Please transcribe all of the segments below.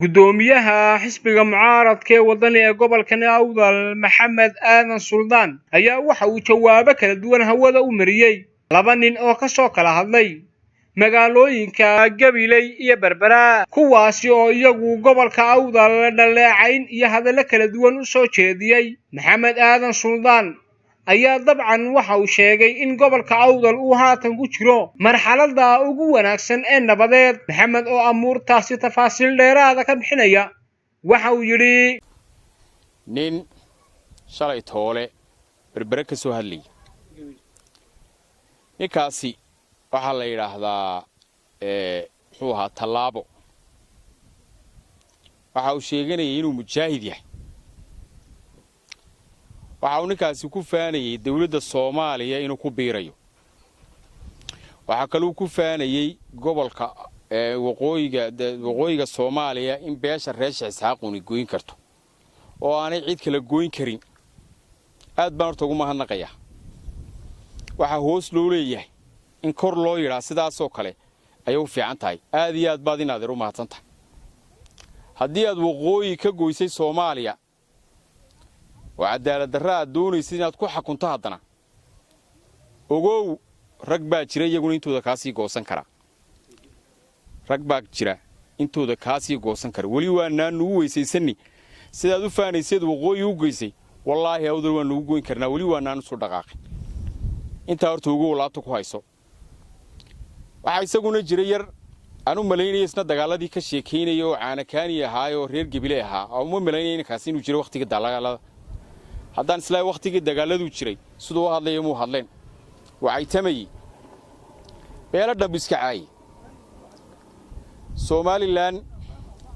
gudoomiyaha xisbiga mucaaradka ee wadani ee gobolka Awdal Maxamed Aadan Suldaan ayaa waxa uu jawaabo kala duwan hawada u mariyay laba nin oo ka soo kala hadlay magaalooyinka Gabiley iyo Berbera kuwaasi oo iyagu gobolka Awdal dhaleecayn iyo hadallo kala duwan u soo jeediyay. Maxamed Aadan Suldaan ayaa dabcan waxa uu sheegay in gobolka Awdal uu haatan ku jiro marxaladda ugu wanaagsan ee nabadeed. Maxamed oo amuurtaasi tafaasiil dheeraad ah ka bixinaya waxa uu yiri nin shalay toole Berbera ka soo hadlay ninkaasi waxa la yiraahdaa wuxuu ahaa Tallaabo waxa uu sheeganayay inuu mujaahid yahay waxa uu ninkaasi ku faanayay dawladda Soomaaliya inuu ku biirayo waxa kale uu ku faanayay gobolka waqooyiga Soomaaliya in beesha reesha Isxaaquni gooyin karto oo aanay cid kale gooyin karin aad baan horta ugu mahadnaqayaa waxa hoos loo leeyahay in kor loo yiraahdo sidaas oo kale ay u fiican tahay aad iyo aad baad inaad u mahadsantahay haddii aad waqooyi ka gooysay Soomaaliya وعدالة الدراء دوني سنة تكون حكونتها هذنا. وجو ركبة جرا يقول إنتو دكاسي قوسن كرا. ركبة جرا إنتو دكاسي قوسن كرا. ولي وانا نوي سيسني. سيدا دفعني سيد وجو يوجيسي. والله أودر وانا نوجين كرنا ولي وانا نصور دقاق. إنت أرتوجو لا تكويسو. وعيسى قلنا جرير أنا ملايين يسنا دجالة دي كشيكين يو عنا كاني هاي ورير قبلها أو مو ملايين كاسين وجرا وقت كدالة haddaan isla waqtigii dagaaladu jiray sidoo hadlay mu hadleen waxay tamayay beeladda biskacay Soomaaliland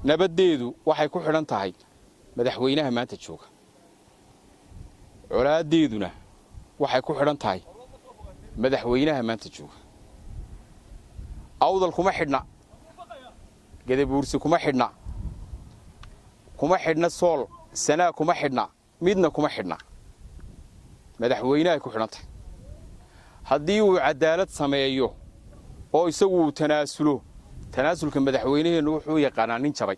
nabadeedu waxay ku xidhan tahay madaxweynaha maanta jooga colaadeeduna waxay ku xidhan tahay madaxweynaha maanta jooga Awdal kuma xidhna Gadabuursi kuma xidhna Sool Sanaa kuma xidhna midna kuma xidhna madaxweynaha ku xidhantay haddii uu cadaalad sameeyo oo isagu tanaasulka madaxweynaheenu wuxuu yaqaanaa nin jabay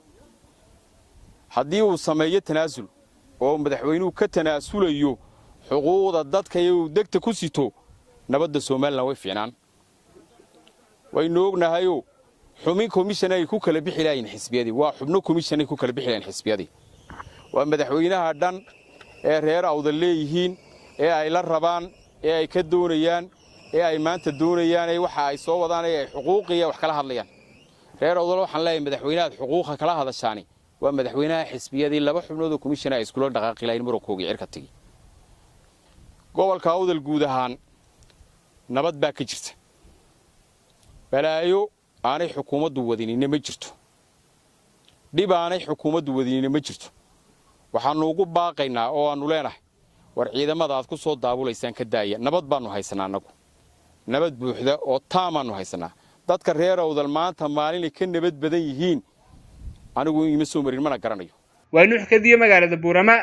haddii uu sameeyo tanaasul oo madaxweynuhu ka tanaasulayo xuquuqda dadka iyo degta ku sito nabadda Soomaaliland way fiicnaan way noognahayo xumin commission ay ku kala bixi laayeen xisbiyadii waa xubno commission ay ku kala bixi laayeen xisbiyadii waa madaxweynaha dhan ee reer Awdal leeyihiin ee ay la rabaan ee ay ka doonayaan ee ay maanta doonayaan ee waxa ay soo wadaan ee xuquuqiya wax kala hadlayaan reer Awdal waxaan leeyahay madaxweynaha xuquuqa kala hadashaani waa madaxweynaha xisbiyadii laba xubnood oo commission ay isku dhaqaaqi lahayn Marokooga cirka tagi gobolka Awdal guud ahaan nabad baa ka jirta balaayo aanay xukuumaddu wadinin ma jirto dib aanay xukuumaddu wadinin ma jirto waxaanu ugu baaqaynaa oo aanu leenahay war ciidamada aad ku soo daabulaysan ka daaya nabad baanu haysanaa anagu nabad buuxda oo taamaanu haysanaa dadka reer Awdal maanta maalin ka nabad badan yihiin anigu ima soo marin mana garanayo waa nuux kadiya magaalada Buurama